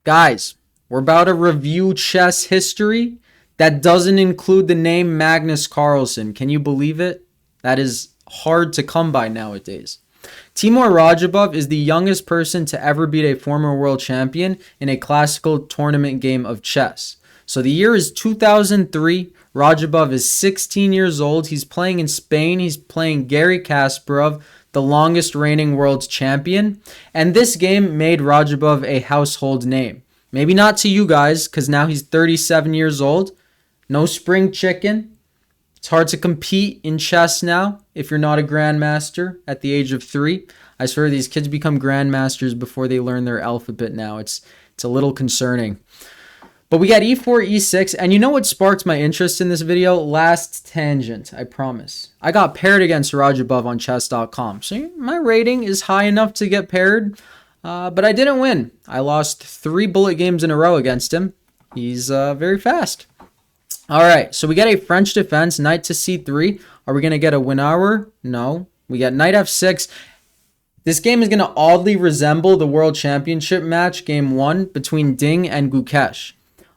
Guys, we're about to review chess history that doesn't include the name Magnus Carlsen. Can you believe it? That is hard to come by nowadays. Teimur Radjabov is the youngest person to ever beat a former world champion in a classical tournament game of chess. So the year is 2003. Radjabov is 16 years old. He's playing in Spain. He's playing Garry Kasparov, the longest reigning world champion. And this game made Radjabov a household name. Maybe not to you guys, because now he's 37 years old. No spring chicken. It's hard to compete in chess now if you're not a grandmaster at the age of 3. I swear these kids become grandmasters before they learn their alphabet now. It's a little concerning. But we got e4, e6, and you know what sparked my interest in this video? Last tangent, I promise. I got paired against Radjabov on chess.com, so my rating is high enough to get paired, but I didn't win. I lost 3 bullet games in a row against him. He's very fast. All right, so we got a French defense, knight to c3. Are we going to get a win hour? No. We got knight f6. This game is going to oddly resemble the World Championship match, game 1, between Ding and Gukesh.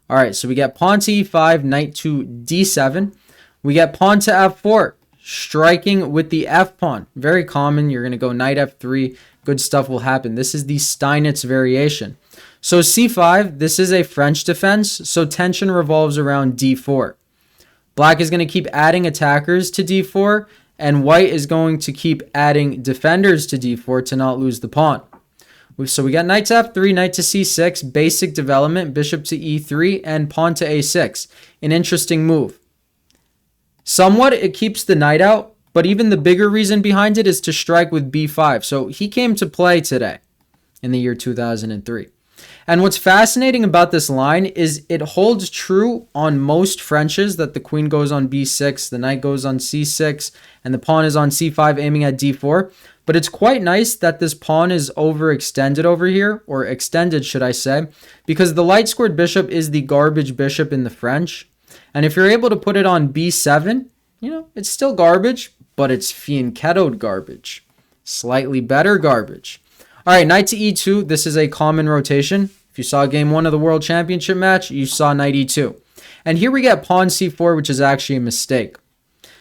All right, so we get pawn to e5, knight to d7. We get pawn to f4, striking with the f pawn. Very common. You're going to go knight f3. Good stuff will happen. This is the Steinitz variation. So c5, this is a French defense, so tension revolves around d4. Black is going to keep adding attackers to d4, and white is going to keep adding defenders to d4 to not lose the pawn. So we got knight to f3, knight to c6, basic development, bishop to e3, and pawn to a6. An interesting move. Somewhat, it keeps the knight out, but even the bigger reason behind it is to strike with b5. So he came to play today in the year 2003. And what's fascinating about this line is it holds true on most Frenches that the queen goes on b6, the knight goes on c6, and the pawn is on c5 aiming at d4. But it's quite nice that this pawn is overextended over here, or extended, should I say, because the light squared bishop is the garbage bishop in the French. And if you're able to put it on b7, it's still garbage, but it's fianchettoed garbage. Slightly better garbage. All right, knight to e2. This is a common rotation. If you saw game 1 of the World Championship match, you saw knight e2. And here we get pawn c4, which is actually a mistake.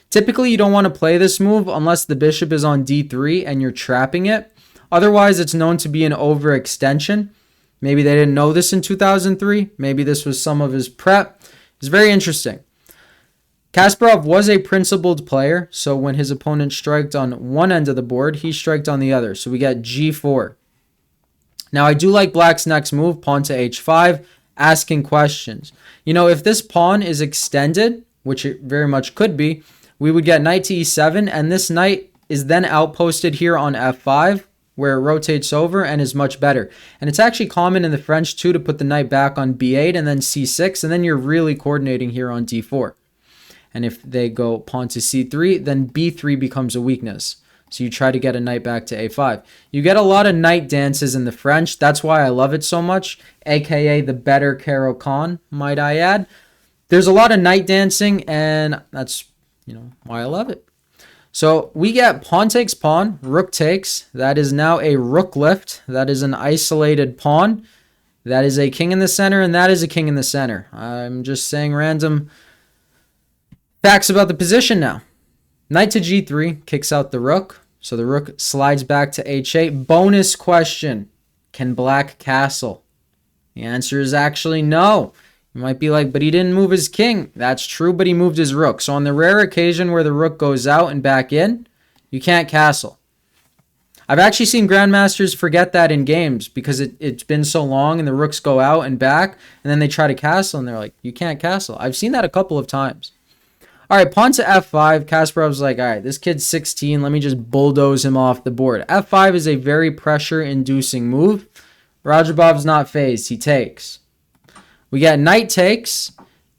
Typically, you don't want to play this move unless the bishop is on d3 and you're trapping it. Otherwise, it's known to be an overextension. Maybe they didn't know this in 2003. Maybe this was some of his prep. It's very interesting. Kasparov was a principled player, so when his opponent striked on one end of the board, he striked on the other. So we got g4. Now, I do like black's next move, pawn to h5, asking questions. If this pawn is extended, which it very much could be, we would get knight to e7, and this knight is then outposted here on f5, where it rotates over and is much better. And it's actually common in the French, too, to put the knight back on b8 and then c6, and then you're really coordinating here on d4. And if they go pawn to c3, then b3 becomes a weakness. So you try to get a knight back to a5. You get a lot of knight dances in the French. That's why I love it so much, aka the better Caro-Kann, might I add. There's a lot of knight dancing, and that's why I love it. So we get pawn takes pawn, rook takes. That is now a rook lift. That is an isolated pawn. That is a king in the center, and that is a king in the center. I'm just saying random facts about the position now. Knight to g3 kicks out the rook. So the rook slides back to h8. Bonus question. Can black castle? The answer is actually no. You might be like, but he didn't move his king. That's true, but he moved his rook. So on the rare occasion where the rook goes out and back in, you can't castle. I've actually seen grandmasters forget that in games because it's been so long and the rooks go out and back, and then they try to castle and they're like, you can't castle. I've seen that a couple of times. All right, pawn to f5. Kasparov's like, all right, this kid's 16. Let me just bulldoze him off the board. f5 is a very pressure-inducing move. Radjabov's not phased. He takes. We got knight takes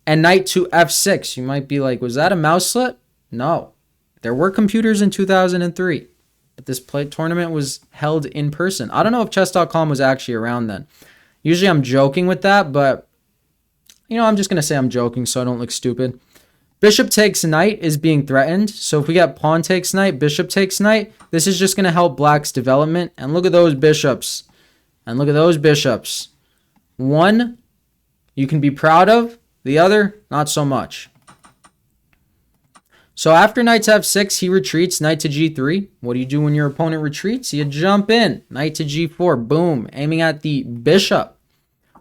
and knight to f6. You might be like, was that a mouse slit? No. There were computers in 2003, but this tournament was held in person. I don't know if chess.com was actually around then. Usually I'm joking with that, but, I'm just going to say I'm joking so I don't look stupid. Bishop takes knight is being threatened. So if we got pawn takes knight, bishop takes knight, this is just going to help black's development. And look at those bishops. And look at those bishops. One you can be proud of, the other not so much. So after knight to f6, he retreats, knight to g3. What do you do when your opponent retreats? You jump in, knight to g4, boom, aiming at the bishop.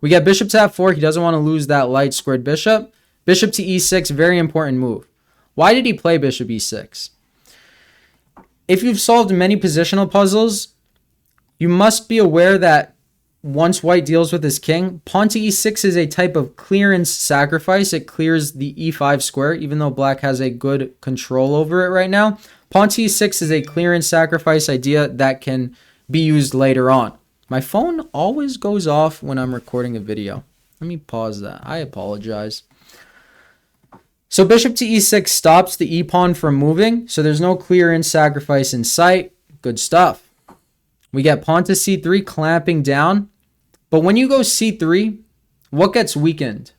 We get bishop to f4. He doesn't want to lose that light squared bishop. Bishop to e6, very important move. Why did he play bishop e6? If you've solved many positional puzzles, you must be aware that once white deals with his king, pawn to e6 is a type of clearance sacrifice. It clears the e5 square, even though black has a good control over it right now. Pawn to e6 is a clearance sacrifice idea that can be used later on. My phone always goes off when I'm recording a video. Let me pause that. I apologize. So bishop to e6 stops the e-pawn from moving, so there's no clearance sacrifice in sight. Good stuff. We get pawn to c3, clamping down. But when you go c3, what gets weakened?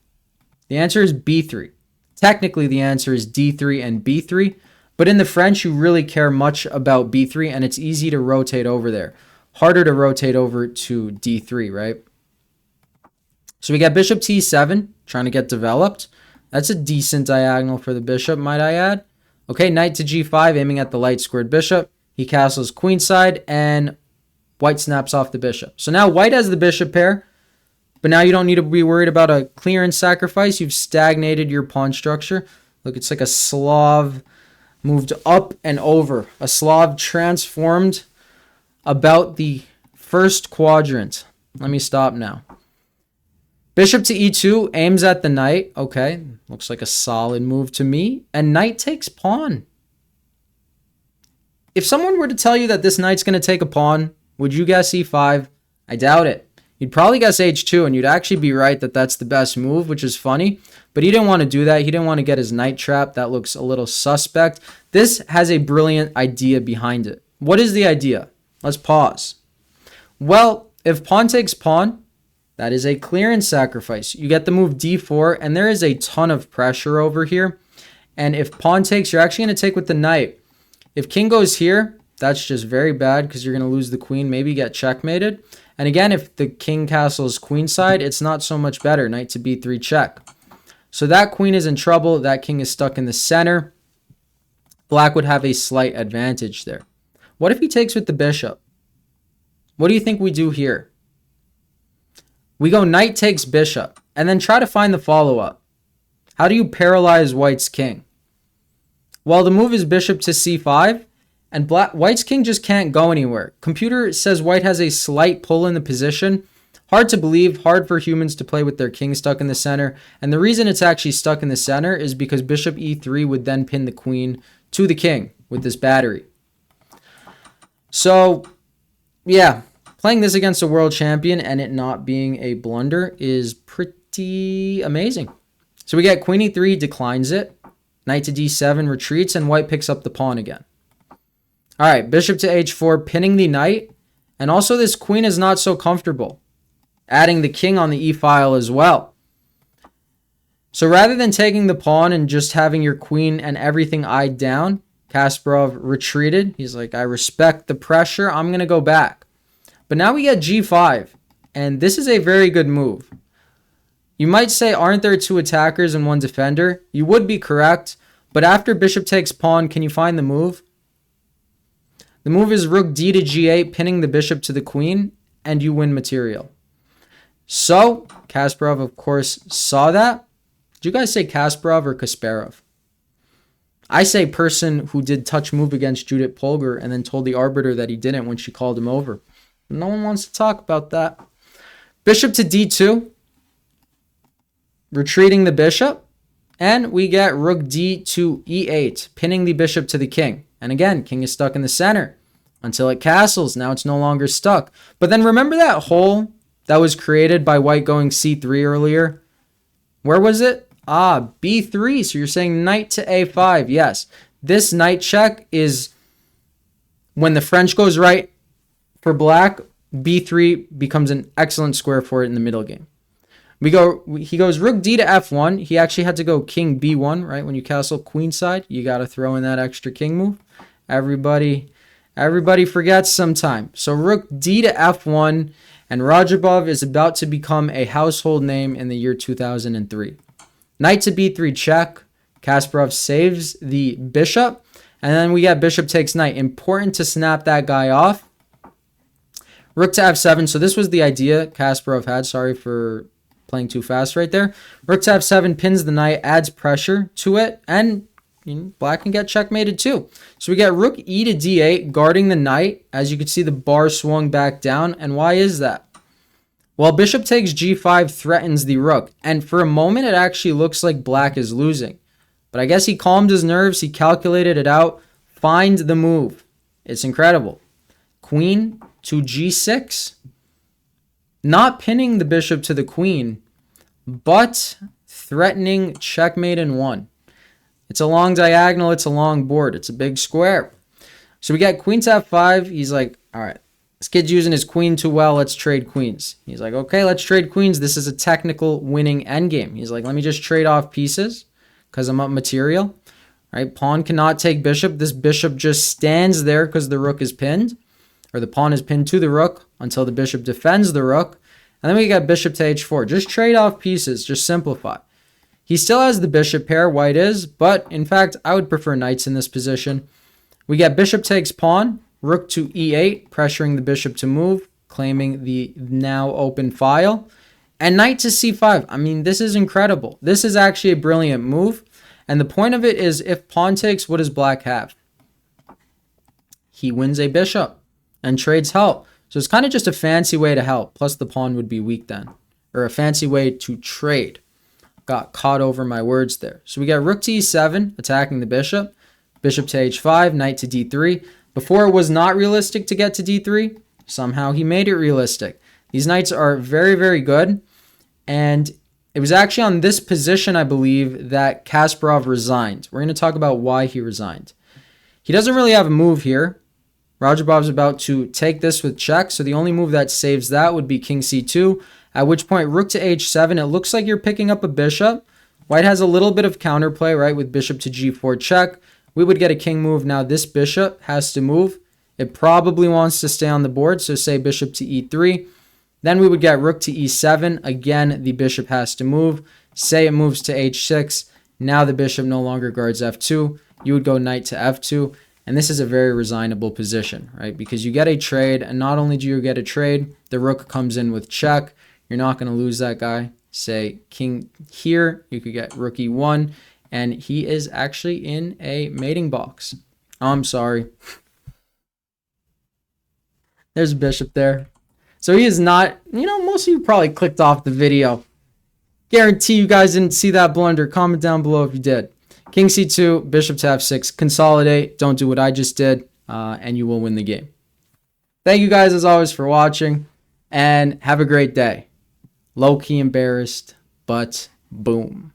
The answer is b3. Technically, the answer is d3 and b3. But in the French, you really care much about b3, and it's easy to rotate over there. Harder to rotate over to d3, right? So we got bishop to e7, trying to get developed. That's a decent diagonal for the bishop, might I add. Okay, knight to g5, aiming at the light squared bishop. He castles queenside, and white snaps off the bishop. So now white has the bishop pair, but now you don't need to be worried about a clearance sacrifice. You've stagnated your pawn structure. Look, it's like a Slav moved up and over. A Slav transformed about the first quadrant. Let me stop now. Bishop to e2, aims at the knight. Okay, looks like a solid move to me. And knight takes pawn. If someone were to tell you that this knight's going to take a pawn, would you guess e5? I doubt it. You'd probably guess h2, and you'd actually be right that that's the best move, which is funny. But he didn't want to do that. He didn't want to get his knight trapped. That looks a little suspect. This has a brilliant idea behind it. What is the idea? Let's pause. Well, if pawn takes pawn, that is a clearance sacrifice. You get the move d4, and there is a ton of pressure over here. And if pawn takes, you're actually going to take with the knight. If king goes here, that's just very bad because you're going to lose the queen, maybe get checkmated. And again, if the king castles queenside, it's not so much better. Knight to b3 check. So that queen is in trouble. That king is stuck in the center. Black would have a slight advantage there. What if he takes with the bishop? What do you think we do here? We go knight takes bishop and then try to find the follow-up. How do you paralyze white's king? Well, the move is bishop to c5. And white's king just can't go anywhere. Computer says white has a slight pull in the position. Hard to believe, hard for humans to play with their king stuck in the center. And the reason it's actually stuck in the center is because bishop e3 would then pin the queen to the king with this battery. So, yeah, playing this against a world champion and it not being a blunder is pretty amazing. So we get queen e3, declines it. Knight to d7, retreats, and white picks up the pawn again. All right, bishop to h4, pinning the knight. And also this queen is not so comfortable. Adding the king on the e-file as well. So rather than taking the pawn and just having your queen and everything eyed down, Kasparov retreated. He's like, I respect the pressure. I'm going to go back. But now we get g5. And this is a very good move. You might say, aren't there two attackers and one defender? You would be correct. But after bishop takes pawn, can you find the move? The move is rook d to g8, pinning the bishop to the queen, and you win material. So, Kasparov, of course, saw that. Did you guys say Kasparov or Kasparov? I say person who did touch move against Judith Polgar and then told the arbiter that he didn't when she called him over. No one wants to talk about that. Bishop to d2. Retreating the bishop. And we get rook d to e8, pinning the bishop to the king. And again, king is stuck in the center until it castles. Now it's no longer stuck. But then remember that hole that was created by white going c3 earlier? Where was it? b3. So you're saying knight to a5. Yes. This knight check is when the French goes right for black, b3 becomes an excellent square for it in the middle game. He goes rook d to f1. He actually had to go king b1, right? When you castle queenside, you got to throw in that extra king move. Everybody forgets sometime. So rook d to f1, And Radjabov is about to become a household name in the year 2003. Knight to b3 check. Kasparov saves the bishop. And then we got bishop takes knight. Important to snap that guy off. Rook to f7. So this was the idea Kasparov had. Sorry for playing too fast right there. Rook to f7 pins the knight, adds pressure to it, and black can get checkmated too. So we get rook e to d8, guarding the knight. As you can see, the bar swung back down. And why is that? Well, bishop takes g5 threatens the rook. And for a moment, it actually looks like black is losing. But I guess he calmed his nerves. He calculated it out. Find the move. It's incredible. Queen to g6. Not pinning the bishop to the queen, but threatening checkmate in one. It's a long diagonal. It's a long board. It's a big square. So we got queen to f5. He's like, all right, this kid's using his queen too well. Let's trade queens. He's like, okay, let's trade queens. This is a technical winning endgame. He's like, let me just trade off pieces because I'm up material. Right? Pawn cannot take bishop. This bishop just stands there because the rook is pinned, or the pawn is pinned to the rook until the bishop defends the rook. And then we got bishop to h4. Just trade off pieces. Just simplify. He still has the bishop pair, white is, but in fact, I would prefer knights in this position. We get bishop takes pawn, rook to e8, pressuring the bishop to move, claiming the now open file, and knight to c5. I mean, this is incredible. This is actually a brilliant move, and the point of it is if pawn takes, what does black have? He wins a bishop and trades help. So it's kind of just a fancy way to help, plus the pawn would be weak then, or a fancy way to trade. Got caught over my words there. So we got rook to e7, attacking the bishop. Bishop to h5, knight to d3. Before it was not realistic to get to d3. Somehow he made it realistic. These knights are very, very good. And it was actually on this position, I believe, that Kasparov resigned. We're going to talk about why he resigned. He doesn't really have a move here. Radjabov's about to take this with check. So the only move that saves that would be king c2. At which point, rook to h7, it looks like you're picking up a bishop. White has a little bit of counterplay, right, with bishop to g4 check. We would get a king move. Now this bishop has to move. It probably wants to stay on the board, so say bishop to e3. Then we would get rook to e7. Again, the bishop has to move. Say it moves to h6. Now the bishop no longer guards f2. You would go knight to f2. And this is a very resignable position, right, because you get a trade, and not only do you get a trade, the rook comes in with check. You're not going to lose that guy. Say king here. You could get rook e1. And he is actually in a mating box. Oh, I'm sorry. There's a bishop there. So he is not, most of you probably clicked off the video. Guarantee you guys didn't see that blunder. Comment down below if you did. King c2, bishop to f6. Consolidate. Don't do what I just did. And you will win the game. Thank you guys as always for watching. And have a great day. Low-key embarrassed, but boom.